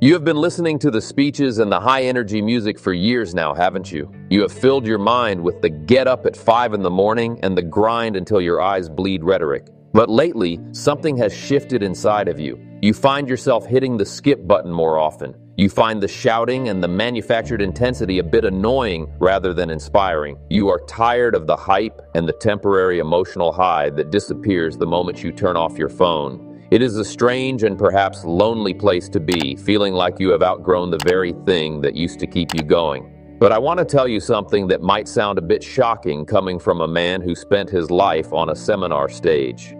You have been listening to the speeches and the high-energy music for years now, haven't you? You have filled your mind with the get up at 5 in the morning and the grind until your eyes bleed rhetoric. But lately, something has shifted inside of you. You find yourself hitting the skip button more often. You find the shouting and the manufactured intensity a bit annoying rather than inspiring. You are tired of the hype and the temporary emotional high that disappears the moment you turn off your phone. It is a strange and perhaps lonely place to be, feeling like you have outgrown the very thing that used to keep you going. But I want to tell you something that might sound a bit shocking coming from a man who spent his life on a seminar stage.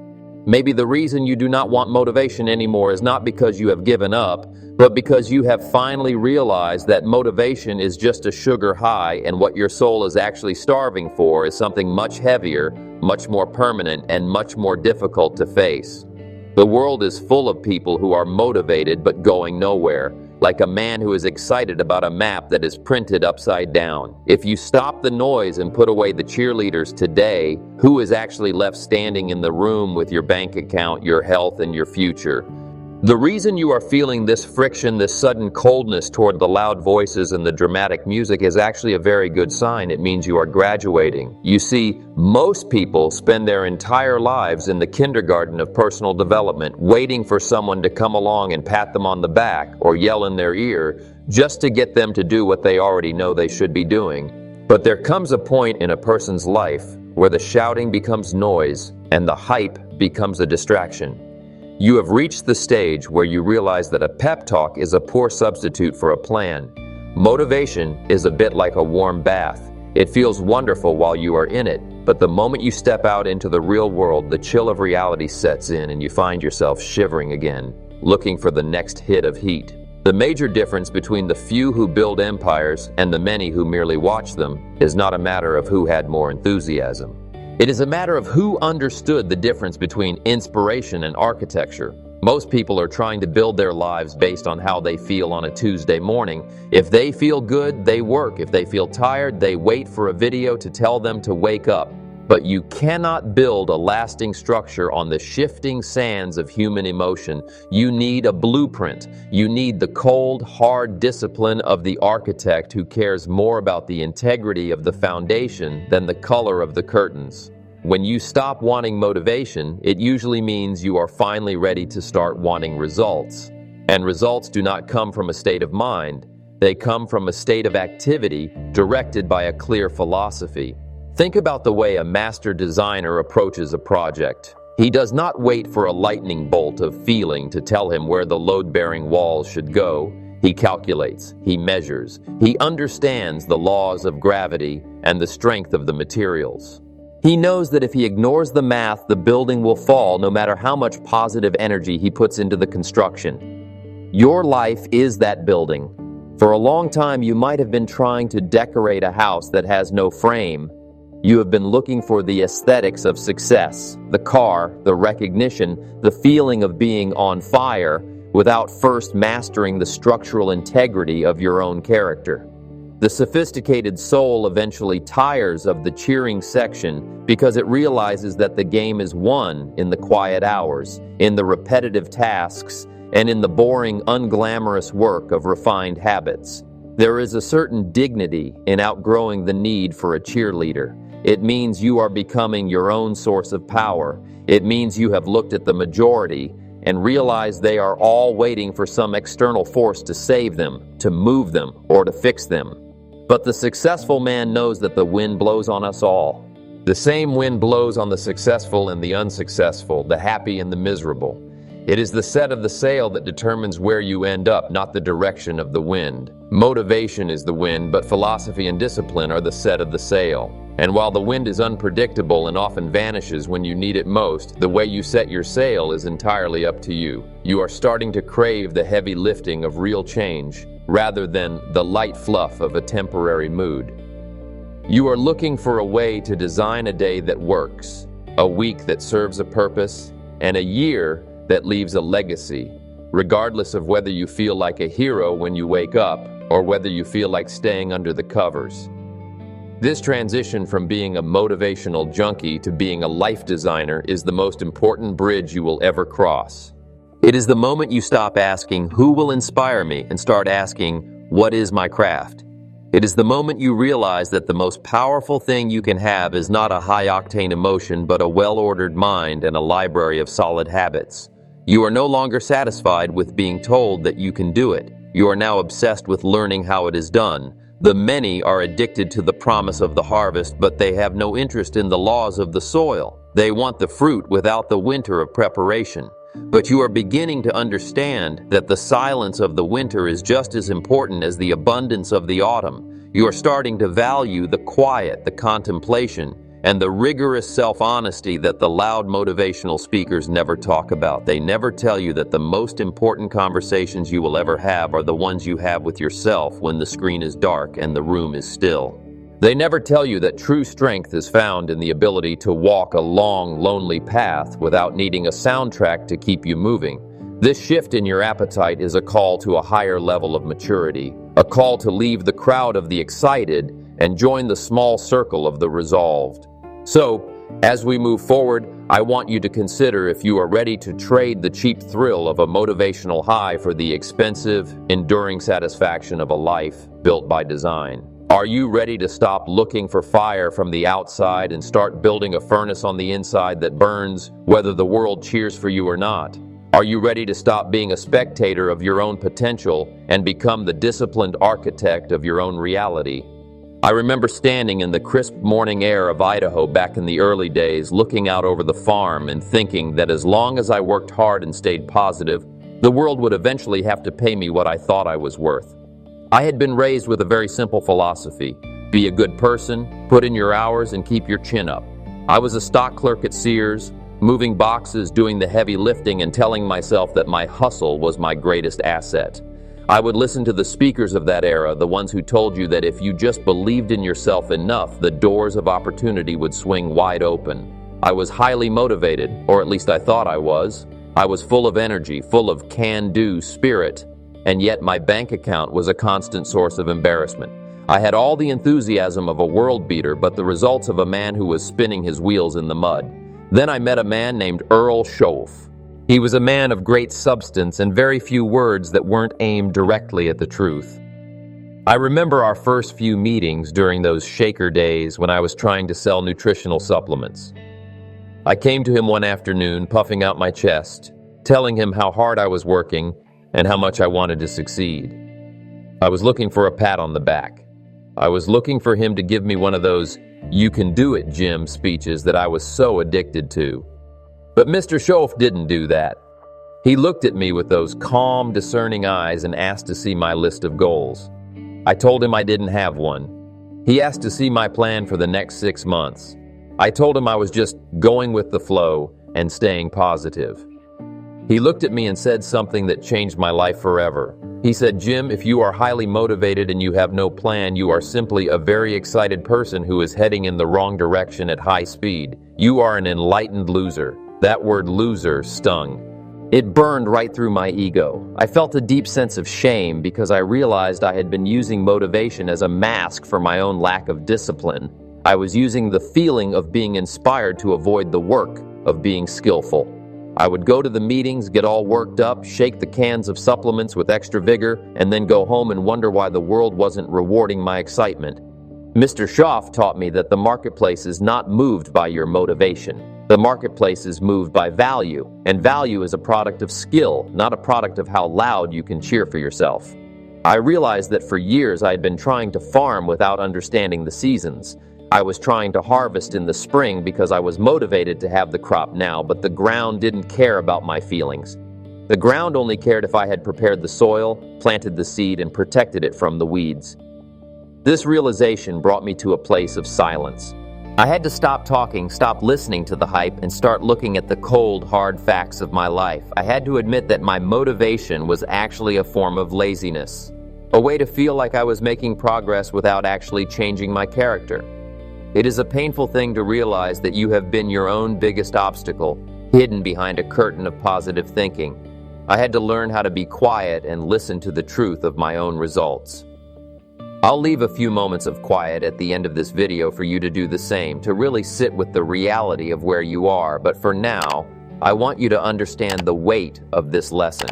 Maybe the reason you do not want motivation anymore is not because you have given up, but because you have finally realized that motivation is just a sugar high and what your soul is actually starving for is something much heavier, much more permanent, and much more difficult to face. The world is full of people who are motivated but going nowhere, like a man who is excited about a map that is printed upside down. If you stop the noise and put away the cheerleaders today, who is actually left standing in the room with your bank account, your health, and your future? The reason you are feeling this friction, this sudden coldness toward the loud voices and the dramatic music is actually a very good sign. It means you are graduating. You see, most people spend their entire lives in the kindergarten of personal development, waiting for someone to come along and pat them on the back or yell in their ear just to get them to do what they already know they should be doing. But there comes a point in a person's life where the shouting becomes noise and the hype becomes a distraction. You have reached the stage where you realize that a pep talk is a poor substitute for a plan. Motivation is a bit like a warm bath. It feels wonderful while you are in it, but the moment you step out into the real world, the chill of reality sets in and you find yourself shivering again, looking for the next hit of heat. The major difference between the few who build empires and the many who merely watch them is not a matter of who had more enthusiasm. It is a matter of who understood the difference between inspiration and architecture. Most people are trying to build their lives based on how they feel on a Tuesday morning. If they feel good, they work. If they feel tired, they wait for a video to tell them to wake up. But you cannot build a lasting structure on the shifting sands of human emotion. You need a blueprint. You need the cold, hard discipline of the architect who cares more about the integrity of the foundation than the color of the curtains. When you stop wanting motivation, it usually means you are finally ready to start wanting results. And results do not come from a state of mind. They come from a state of activity directed by a clear philosophy. Think about the way a master designer approaches a project. He does not wait for a lightning bolt of feeling to tell him where the load-bearing walls should go. He calculates, he measures, he understands the laws of gravity and the strength of the materials. He knows that if he ignores the math, the building will fall no matter how much positive energy he puts into the construction. Your life is that building. For a long time, you might have been trying to decorate a house that has no frame. You have been looking for the aesthetics of success, the car, the recognition, the feeling of being on fire, without first mastering the structural integrity of your own character. The sophisticated soul eventually tires of the cheering section because it realizes that the game is won in the quiet hours, in the repetitive tasks, and in the boring, unglamorous work of refined habits. There is a certain dignity in outgrowing the need for a cheerleader. It means you are becoming your own source of power. It means you have looked at the majority and realized they are all waiting for some external force to save them, to move them, or to fix them. But the successful man knows that the wind blows on us all. The same wind blows on the successful and the unsuccessful, the happy and the miserable. It is the set of the sail that determines where you end up, not the direction of the wind. Motivation is the wind, but philosophy and discipline are the set of the sail. And while the wind is unpredictable and often vanishes when you need it most, the way you set your sail is entirely up to you. You are starting to crave the heavy lifting of real change, rather than the light fluff of a temporary mood. You are looking for a way to design a day that works, a week that serves a purpose, and a year that leaves a legacy, regardless of whether you feel like a hero when you wake up or whether you feel like staying under the covers. This transition from being a motivational junkie to being a life designer is the most important bridge you will ever cross. It is the moment you stop asking, "Who will inspire me?" and start asking, "What is my craft?" It is the moment you realize that the most powerful thing you can have is not a high-octane emotion, but a well-ordered mind and a library of solid habits. You are no longer satisfied with being told that you can do it. You are now obsessed with learning how it is done. The many are addicted to the promise of the harvest, but they have no interest in the laws of the soil. They want the fruit without the winter of preparation. But you are beginning to understand that the silence of the winter is just as important as the abundance of the autumn. You are starting to value the quiet, the contemplation, and the rigorous self-honesty that the loud motivational speakers never talk about. They never tell you that the most important conversations you will ever have are the ones you have with yourself when the screen is dark and the room is still. They never tell you that true strength is found in the ability to walk a long, lonely path without needing a soundtrack to keep you moving. This shift in your appetite is a call to a higher level of maturity, a call to leave the crowd of the excited and join the small circle of the resolved. So, as we move forward, I want you to consider if you are ready to trade the cheap thrill of a motivational high for the expensive, enduring satisfaction of a life built by design. Are you ready to stop looking for fire from the outside and start building a furnace on the inside that burns, whether the world cheers for you or not? Are you ready to stop being a spectator of your own potential and become the disciplined architect of your own reality? I remember standing in the crisp morning air of Idaho back in the early days, looking out over the farm and thinking that as long as I worked hard and stayed positive, the world would eventually have to pay me what I thought I was worth. I had been raised with a very simple philosophy: be a good person, put in your hours, and keep your chin up. I was a stock clerk at Sears, moving boxes, doing the heavy lifting, and telling myself that my hustle was my greatest asset. I would listen to the speakers of that era, the ones who told you that if you just believed in yourself enough, the doors of opportunity would swing wide open. I was highly motivated, or at least I thought I was. I was full of energy, full of can-do spirit, and yet my bank account was a constant source of embarrassment. I had all the enthusiasm of a world beater, but the results of a man who was spinning his wheels in the mud. Then I met a man named Earl Shoaff. He was a man of great substance and very few words that weren't aimed directly at the truth. I remember our first few meetings during those shaker days when I was trying to sell nutritional supplements. I came to him one afternoon, puffing out my chest, telling him how hard I was working and how much I wanted to succeed. I was looking for a pat on the back. I was looking for him to give me one of those "you can do it, Jim" speeches that I was so addicted to. But Mr. Shoaff didn't do that. He looked at me with those calm, discerning eyes and asked to see my list of goals. I told him I didn't have one. He asked to see my plan for the next 6 months. I told him I was just going with the flow and staying positive. He looked at me and said something that changed my life forever. He said, "Jim, if you are highly motivated and you have no plan, you are simply a very excited person who is heading in the wrong direction at high speed. You are an enlightened loser." That word loser stung. It burned right through my ego. I felt a deep sense of shame because I realized I had been using motivation as a mask for my own lack of discipline. I was using the feeling of being inspired to avoid the work of being skillful. I would go to the meetings, get all worked up, shake the cans of supplements with extra vigor, and then go home and wonder why the world wasn't rewarding my excitement. Mr. Shoaff taught me that the marketplace is not moved by your motivation. The marketplace is moved by value, and value is a product of skill, not a product of how loud you can cheer for yourself. I realized that for years I had been trying to farm without understanding the seasons. I was trying to harvest in the spring because I was motivated to have the crop now, but the ground didn't care about my feelings. The ground only cared if I had prepared the soil, planted the seed, and protected it from the weeds. This realization brought me to a place of silence. I had to stop talking, stop listening to the hype, and start looking at the cold, hard facts of my life. I had to admit that my motivation was actually a form of laziness, a way to feel like I was making progress without actually changing my character. It is a painful thing to realize that you have been your own biggest obstacle, hidden behind a curtain of positive thinking. I had to learn how to be quiet and listen to the truth of my own results. I'll leave a few moments of quiet at the end of this video for you to do the same, to really sit with the reality of where you are. But for now, I want you to understand the weight of this lesson.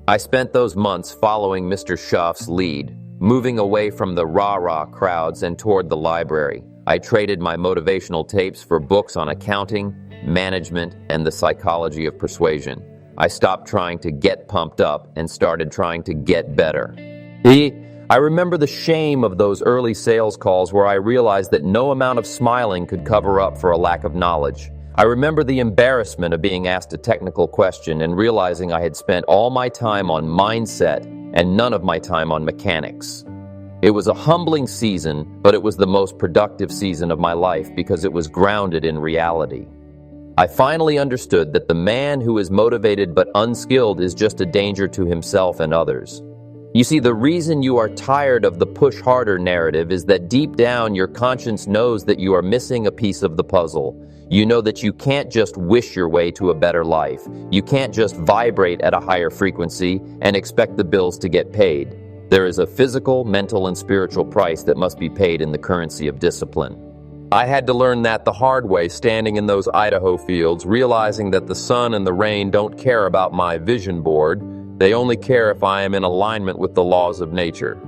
I spent those months following Mr. Shoaff's lead, moving away from the rah-rah crowds and toward the library. I traded my motivational tapes for books on accounting, management, and the psychology of persuasion. I stopped trying to get pumped up and started trying to get better. I remember the shame of those early sales calls where I realized that no amount of smiling could cover up for a lack of knowledge. I remember the embarrassment of being asked a technical question and realizing I had spent all my time on mindset and none of my time on mechanics. It was a humbling season, but it was the most productive season of my life because it was grounded in reality. I finally understood that the man who is motivated but unskilled is just a danger to himself and others. You see, the reason you are tired of the push harder narrative is that deep down your conscience knows that you are missing a piece of the puzzle. You know that you can't just wish your way to a better life. You can't just vibrate at a higher frequency and expect the bills to get paid. There is a physical, mental, and spiritual price that must be paid in the currency of discipline. I had to learn that the hard way, standing in those Idaho fields, realizing that the sun and the rain don't care about my vision board. They only care if I am in alignment with the laws of nature.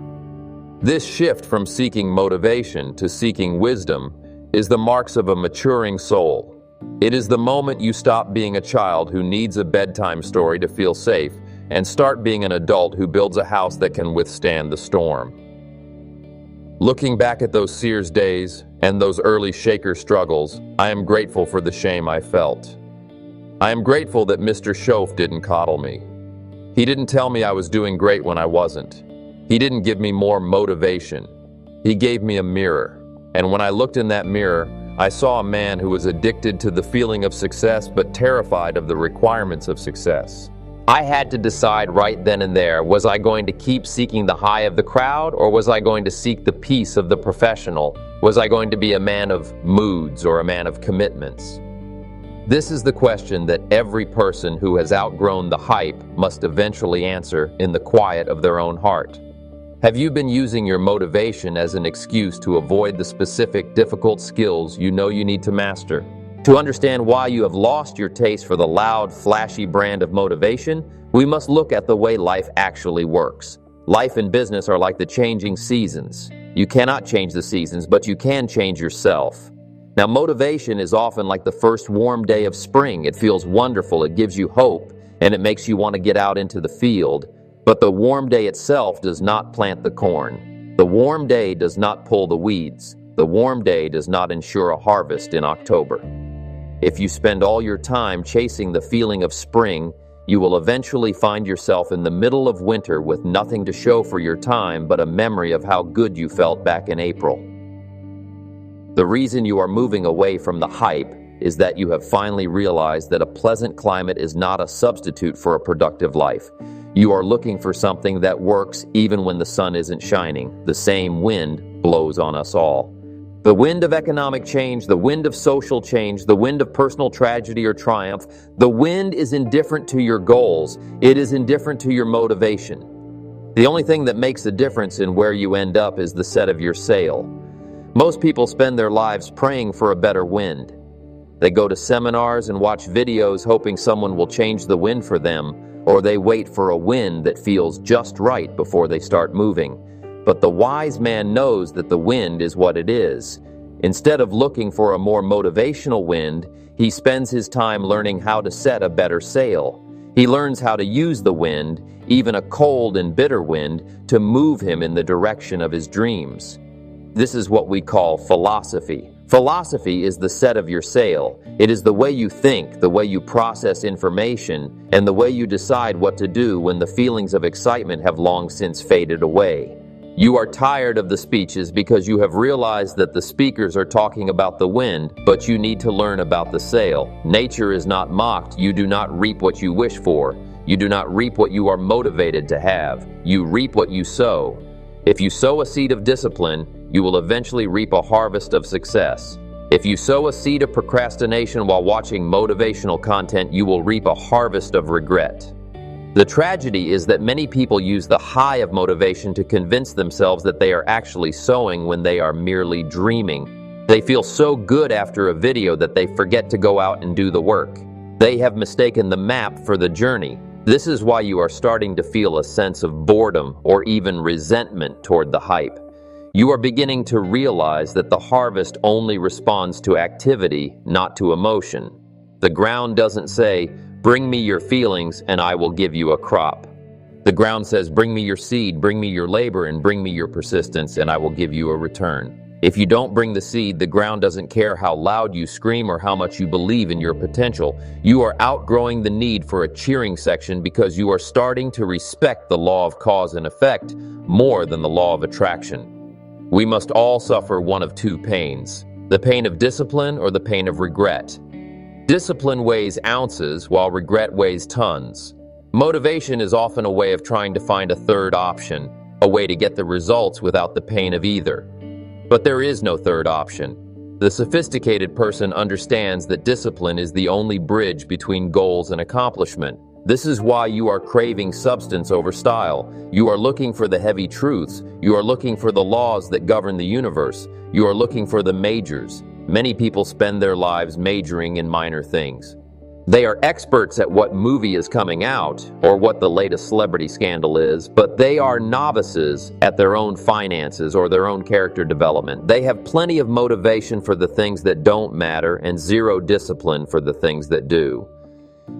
This shift from seeking motivation to seeking wisdom is the marks of a maturing soul. It is the moment you stop being a child who needs a bedtime story to feel safe and start being an adult who builds a house that can withstand the storm. Looking back at those Sears days and those early shaker struggles, I am grateful for the shame I felt. I am grateful that Mr. Shoaff didn't coddle me. He didn't tell me I was doing great when I wasn't. He didn't give me more motivation. He gave me a mirror. And when I looked in that mirror, I saw a man who was addicted to the feeling of success but terrified of the requirements of success. I had to decide right then and there, was I going to keep seeking the high of the crowd, or was I going to seek the peace of the professional? Was I going to be a man of moods or a man of commitments? This is the question that every person who has outgrown the hype must eventually answer in the quiet of their own heart. Have you been using your motivation as an excuse to avoid the specific difficult skills you know you need to master? To understand why you have lost your taste for the loud, flashy brand of motivation, we must look at the way life actually works. Life and business are like the changing seasons. You cannot change the seasons, but you can change yourself. Now, motivation is often like the first warm day of spring. It feels wonderful, it gives you hope, and it makes you want to get out into the field. But the warm day itself does not plant the corn. The warm day does not pull the weeds. The warm day does not ensure a harvest in October. If you spend all your time chasing the feeling of spring, you will eventually find yourself in the middle of winter with nothing to show for your time but a memory of how good you felt back in April. The reason you are moving away from the hype is that you have finally realized that a pleasant climate is not a substitute for a productive life. You are looking for something that works even when the sun isn't shining. The same wind blows on us all. The wind of economic change, the wind of social change, the wind of personal tragedy or triumph, the wind is indifferent to your goals. It is indifferent to your motivation. The only thing that makes a difference in where you end up is the set of your sail. Most people spend their lives praying for a better wind. They go to seminars and watch videos hoping someone will change the wind for them, or they wait for a wind that feels just right before they start moving. But the wise man knows that the wind is what it is. Instead of looking for a more motivational wind, he spends his time learning how to set a better sail. He learns how to use the wind, even a cold and bitter wind, to move him in the direction of his dreams. This is what we call philosophy. Philosophy is the set of your sail. It is the way you think, the way you process information, and the way you decide what to do when the feelings of excitement have long since faded away. You are tired of the speeches because you have realized that the speakers are talking about the wind, but you need to learn about the sail. Nature is not mocked. You do not reap what you wish for. You do not reap what you are motivated to have. You reap what you sow. If you sow a seed of discipline, you will eventually reap a harvest of success. If you sow a seed of procrastination while watching motivational content, you will reap a harvest of regret. The tragedy is that many people use the high of motivation to convince themselves that they are actually sowing when they are merely dreaming. They feel so good after a video that they forget to go out and do the work. They have mistaken the map for the journey. This is why you are starting to feel a sense of boredom or even resentment toward the hype. You are beginning to realize that the harvest only responds to activity, not to emotion. The ground doesn't say, "Bring me your feelings and I will give you a crop." The ground says, "Bring me your seed, bring me your labor, and bring me your persistence, and I will give you a return." If you don't bring the seed, the ground doesn't care how loud you scream or how much you believe in your potential. You are outgrowing the need for a cheering section because you are starting to respect the law of cause and effect more than the law of attraction. We must all suffer one of two pains: the pain of discipline or the pain of regret. Discipline weighs ounces while regret weighs tons. Motivation is often a way of trying to find a third option, a way to get the results without the pain of either. But there is no third option. The sophisticated person understands that discipline is the only bridge between goals and accomplishment. This is why you are craving substance over style. You are looking for the heavy truths. You are looking for the laws that govern the universe. You are looking for the majors. Many people spend their lives majoring in minor things. They are experts at what movie is coming out or what the latest celebrity scandal is, but they are novices at their own finances or their own character development. They have plenty of motivation for the things that don't matter and zero discipline for the things that do.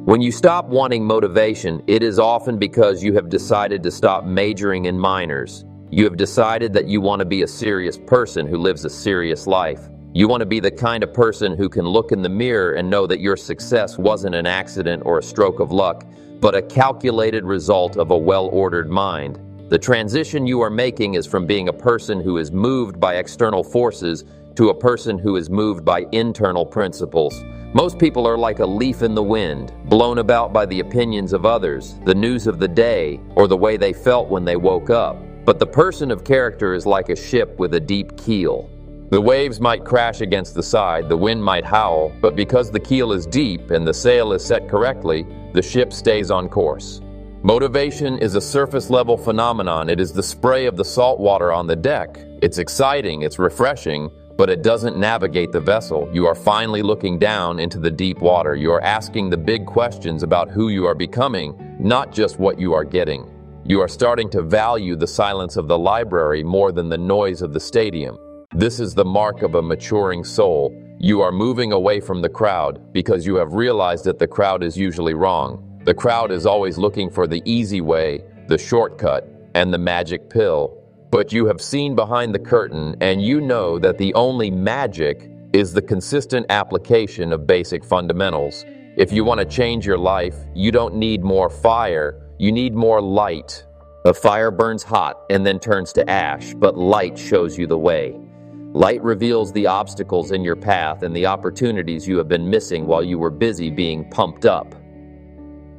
When you stop wanting motivation, it is often because you have decided to stop majoring in minors. You have decided that you want to be a serious person who lives a serious life. You want to be the kind of person who can look in the mirror and know that your success wasn't an accident or a stroke of luck, but a calculated result of a well-ordered mind. The transition you are making is from being a person who is moved by external forces to a person who is moved by internal principles. Most people are like a leaf in the wind, blown about by the opinions of others, the news of the day, or the way they felt when they woke up. But the person of character is like a ship with a deep keel. The waves might crash against the side, the wind might howl, but because the keel is deep and the sail is set correctly, the ship stays on course. Motivation is a surface-level phenomenon. It is the spray of the salt water on the deck. It's exciting, it's refreshing, but it doesn't navigate the vessel. You are finally looking down into the deep water. You are asking the big questions about who you are becoming, not just what you are getting. You are starting to value the silence of the library more than the noise of the stadium. This is the mark of a maturing soul. You are moving away from the crowd because you have realized that the crowd is usually wrong. The crowd is always looking for the easy way, the shortcut, and the magic pill. But you have seen behind the curtain, and you know that the only magic is the consistent application of basic fundamentals. If you want to change your life, you don't need more fire, you need more light. A fire burns hot and then turns to ash, but light shows you the way. Light reveals the obstacles in your path and the opportunities you have been missing while you were busy being pumped up.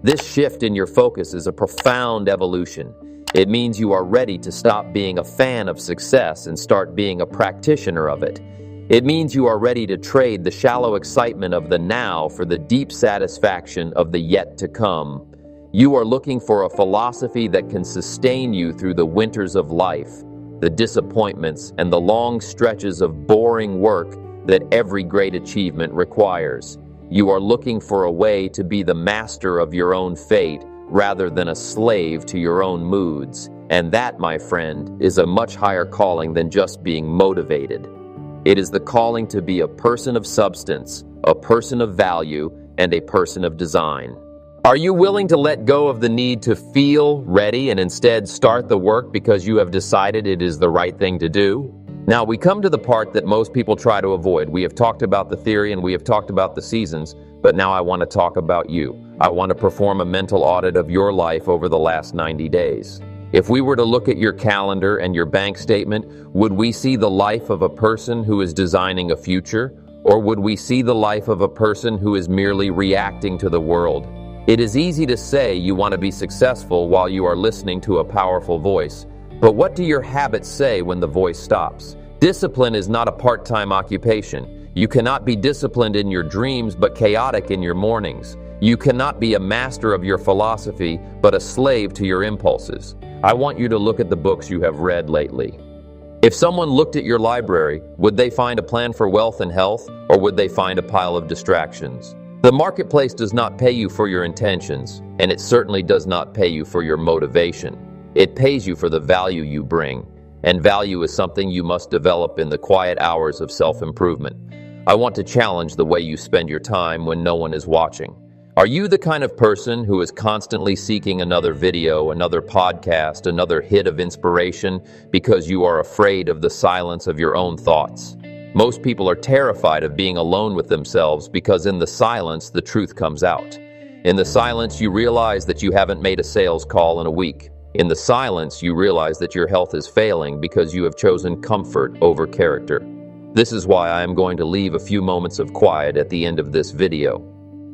This shift in your focus is a profound evolution. It means you are ready to stop being a fan of success and start being a practitioner of it. It means you are ready to trade the shallow excitement of the now for the deep satisfaction of the yet to come. You are looking for a philosophy that can sustain you through the winters of life, the disappointments, and the long stretches of boring work that every great achievement requires. You are looking for a way to be the master of your own fate rather than a slave to your own moods. And that, my friend, is a much higher calling than just being motivated. It is the calling to be a person of substance, a person of value, and a person of design. Are you willing to let go of the need to feel ready and instead start the work because you have decided it is the right thing to do? Now, we come to the part that most people try to avoid. We have talked about the theory and we have talked about the seasons, but now I want to talk about you. I want to perform a mental audit of your life over the last 90 days. If we were to look at your calendar and your bank statement, would we see the life of a person who is designing a future? Or would we see the life of a person who is merely reacting to the world? It is easy to say you want to be successful while you are listening to a powerful voice. But what do your habits say when the voice stops? Discipline is not a part-time occupation. You cannot be disciplined in your dreams but chaotic in your mornings. You cannot be a master of your philosophy but a slave to your impulses. I want you to look at the books you have read lately. If someone looked at your library, would they find a plan for wealth and health, or would they find a pile of distractions? The marketplace does not pay you for your intentions, and it certainly does not pay you for your motivation. It pays you for the value you bring, and value is something you must develop in the quiet hours of self-improvement. I want to challenge the way you spend your time when no one is watching. Are you the kind of person who is constantly seeking another video, another podcast, another hit of inspiration because you are afraid of the silence of your own thoughts? Most people are terrified of being alone with themselves because in the silence, the truth comes out. In the silence, you realize that you haven't made a sales call in a week. In the silence, you realize that your health is failing because you have chosen comfort over character. This is why I am going to leave a few moments of quiet at the end of this video.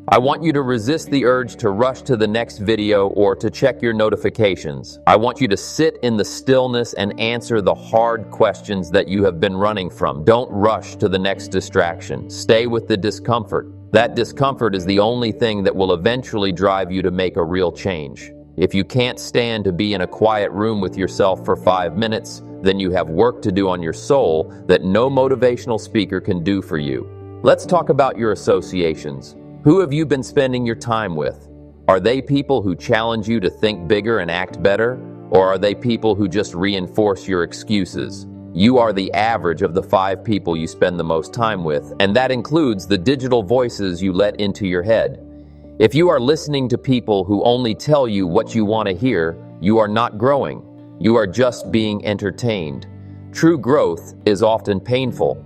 I want you to resist the urge to rush to the next video or to check your notifications. I want you to sit in the stillness and answer the hard questions that you have been running from. Don't rush to the next distraction. Stay with the discomfort. That discomfort is the only thing that will eventually drive you to make a real change. If you can't stand to be in a quiet room with yourself for 5 minutes, then you have work to do on your soul that no motivational speaker can do for you. Let's talk about your associations. Who have you been spending your time with? Are they people who challenge you to think bigger and act better? Or are they people who just reinforce your excuses? You are the average of the 5 people you spend the most time with, and that includes the digital voices you let into your head. If you are listening to people who only tell you what you want to hear, you are not growing. You are just being entertained. True growth is often painful.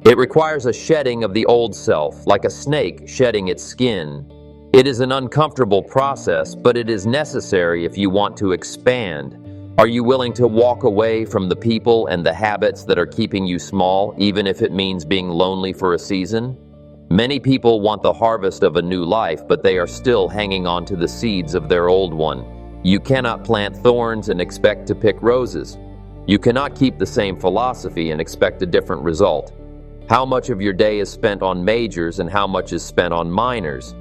It requires a shedding of the old self, like a snake shedding its skin. It is an uncomfortable process, but it is necessary if you want to expand. Are you willing to walk away from the people and the habits that are keeping you small, even if it means being lonely for a season? Many people want the harvest of a new life, but they are still hanging on to the seeds of their old one. You cannot plant thorns and expect to pick roses. You cannot keep the same philosophy and expect a different result. How much of your day is spent on majors and how much is spent on minors?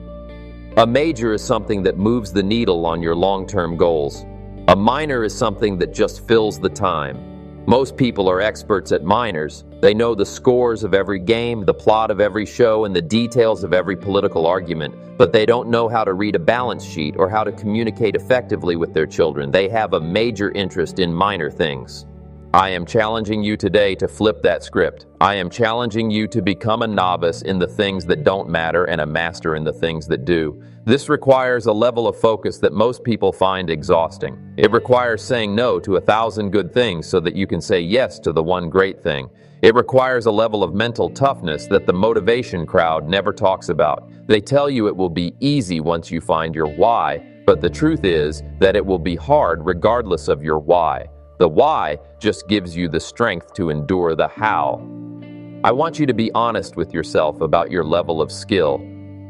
A major is something that moves the needle on your long-term goals. A minor is something that just fills the time. Most people are experts at minors. They know the scores of every game, the plot of every show, and the details of every political argument, but they don't know how to read a balance sheet or how to communicate effectively with their children. They have a major interest in minor things. I am challenging you today to flip that script. I am challenging you to become a novice in the things that don't matter and a master in the things that do. This requires a level of focus that most people find exhausting. It requires saying no to 1,000 good things so that you can say yes to the one great thing. It requires a level of mental toughness that the motivation crowd never talks about. They tell you it will be easy once you find your why, but the truth is that it will be hard regardless of your why. The why just gives you the strength to endure the how. I want you to be honest with yourself about your level of skill.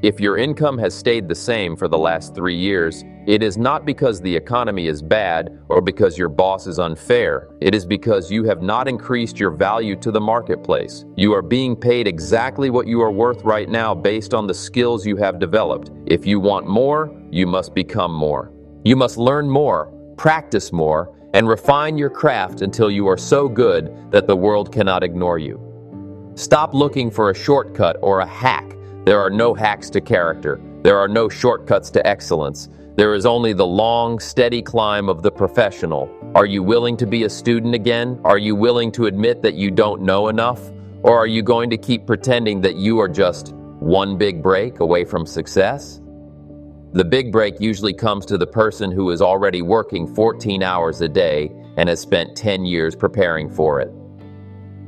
If your income has stayed the same for the last 3 years, it is not because the economy is bad or because your boss is unfair. It is because you have not increased your value to the marketplace. You are being paid exactly what you are worth right now based on the skills you have developed. If you want more, you must become more. You must learn more, practice more, and refine your craft until you are so good that the world cannot ignore you. Stop looking for a shortcut or a hack. There are no hacks to character. There are no shortcuts to excellence. There is only the long, steady climb of the professional. Are you willing to be a student again? Are you willing to admit that you don't know enough? Or are you going to keep pretending that you are just one big break away from success? The big break usually comes to the person who is already working 14 hours a day and has spent 10 years preparing for it.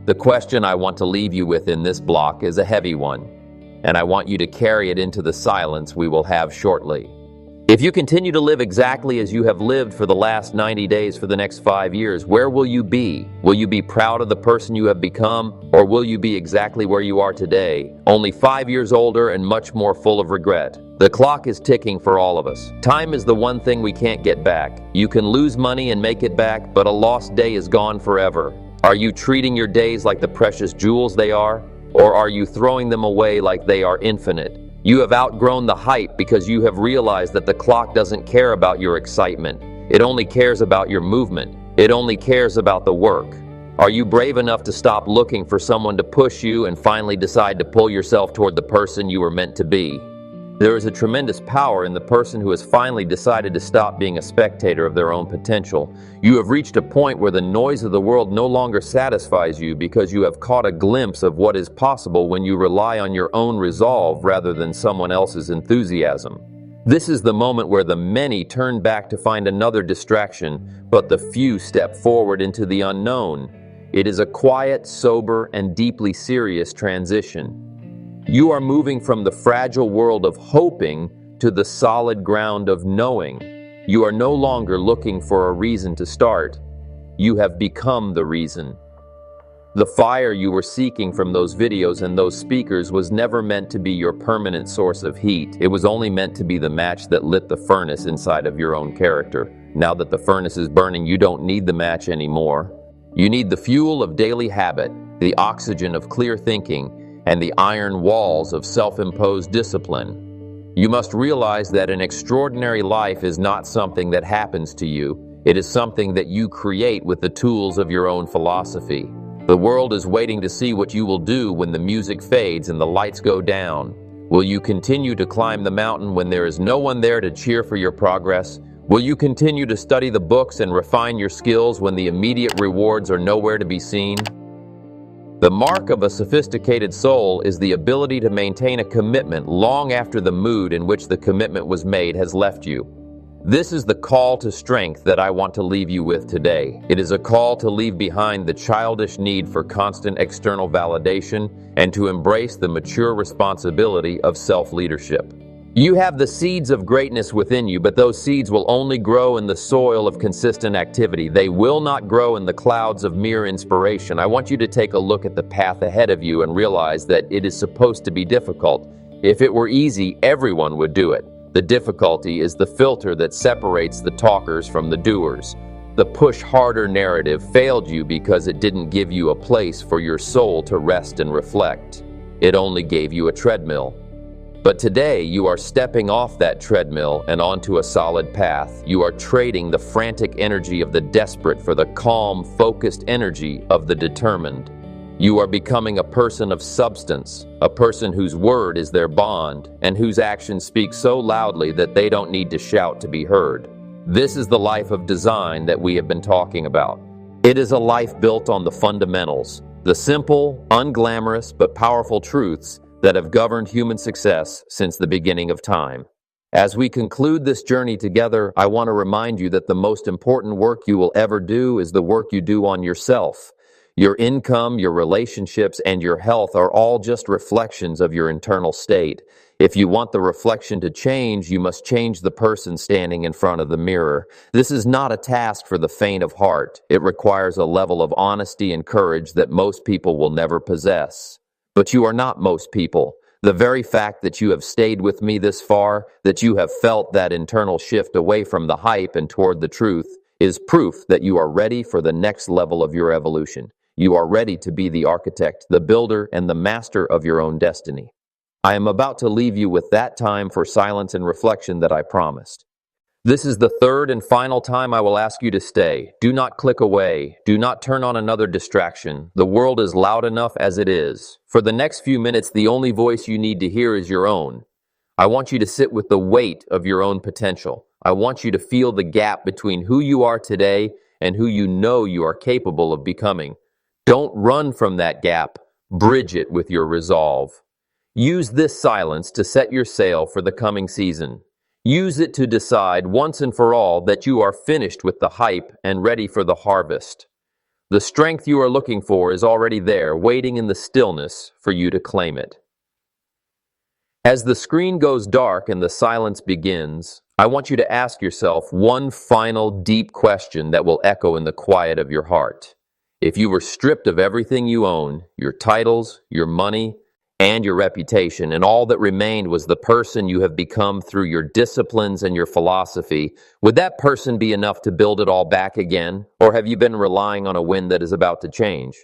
The question I want to leave you with in this block is a heavy one, and I want you to carry it into the silence we will have shortly. If you continue to live exactly as you have lived for the last 90 days for the next 5 years, where will you be? Will you be proud of the person you have become, or will you be exactly where you are today, only 5 years older and much more full of regret? The clock is ticking for all of us. Time is the one thing we can't get back. You can lose money and make it back, but a lost day is gone forever. Are you treating your days like the precious jewels they are, or are you throwing them away like they are infinite? You have outgrown the hype because you have realized that the clock doesn't care about your excitement. It only cares about your movement. It only cares about the work. Are you brave enough to stop looking for someone to push you and finally decide to pull yourself toward the person you were meant to be? There is a tremendous power in the person who has finally decided to stop being a spectator of their own potential. You have reached a point where the noise of the world no longer satisfies you because you have caught a glimpse of what is possible when you rely on your own resolve rather than someone else's enthusiasm. This is the moment where the many turn back to find another distraction, but the few step forward into the unknown. It is a quiet, sober, and deeply serious transition. You are moving from the fragile world of hoping to the solid ground of knowing. You are no longer looking for a reason to start. You have become the reason. The fire you were seeking from those videos and those speakers was never meant to be your permanent source of heat. It was only meant to be the match that lit the furnace inside of your own character. Now that the furnace is burning, you don't need the match anymore. You need the fuel of daily habit, the oxygen of clear thinking, and the iron walls of self-imposed discipline. You must realize that an extraordinary life is not something that happens to you. It is something that you create with the tools of your own philosophy. The world is waiting to see what you will do when the music fades and the lights go down. Will you continue to climb the mountain when there is no one there to cheer for your progress? Will you continue to study the books and refine your skills when the immediate rewards are nowhere to be seen? The mark of a sophisticated soul is the ability to maintain a commitment long after the mood in which the commitment was made has left you. This is the call to strength that I want to leave you with today. It is a call to leave behind the childish need for constant external validation and to embrace the mature responsibility of self-leadership. You have the seeds of greatness within you, but those seeds will only grow in the soil of consistent activity. They will not grow in the clouds of mere inspiration. I want you to take a look at the path ahead of you and realize that it is supposed to be difficult. If it were easy, everyone would do it. The difficulty is the filter that separates the talkers from the doers. The push harder narrative failed you because it didn't give you a place for your soul to rest and reflect. It only gave you a treadmill. But today, you are stepping off that treadmill and onto a solid path. You are trading the frantic energy of the desperate for the calm, focused energy of the determined. You are becoming a person of substance, a person whose word is their bond, and whose actions speak so loudly that they don't need to shout to be heard. This is the life of design that we have been talking about. It is a life built on the fundamentals, the simple, unglamorous, but powerful truths that have governed human success since the beginning of time. As we conclude this journey together, I want to remind you that the most important work you will ever do is the work you do on yourself. Your income, your relationships, and your health are all just reflections of your internal state. If you want the reflection to change, you must change the person standing in front of the mirror. This is not a task for the faint of heart. It requires a level of honesty and courage that most people will never possess. But you are not most people. The very fact that you have stayed with me this far, that you have felt that internal shift away from the hype and toward the truth, is proof that you are ready for the next level of your evolution. You are ready to be the architect, the builder, and the master of your own destiny. I am about to leave you with that time for silence and reflection that I promised. This is the third and final time I will ask you to stay. Do not click away. Do not turn on another distraction. The world is loud enough as it is. For the next few minutes, the only voice you need to hear is your own. I want you to sit with the weight of your own potential. I want you to feel the gap between who you are today and who you know you are capable of becoming. Don't run from that gap. Bridge it with your resolve. Use this silence to set your sail for the coming season. Use it to decide once and for all that you are finished with the hype and ready for the harvest. The strength you are looking for is already there, waiting in the stillness for you to claim it. As the screen goes dark and the silence begins, I want you to ask yourself one final deep question that will echo in the quiet of your heart. If you were stripped of everything you own, your titles, your money, and your reputation, and all that remained was the person you have become through your disciplines and your philosophy, would that person be enough to build it all back again? Or have you been relying on a wind that is about to change?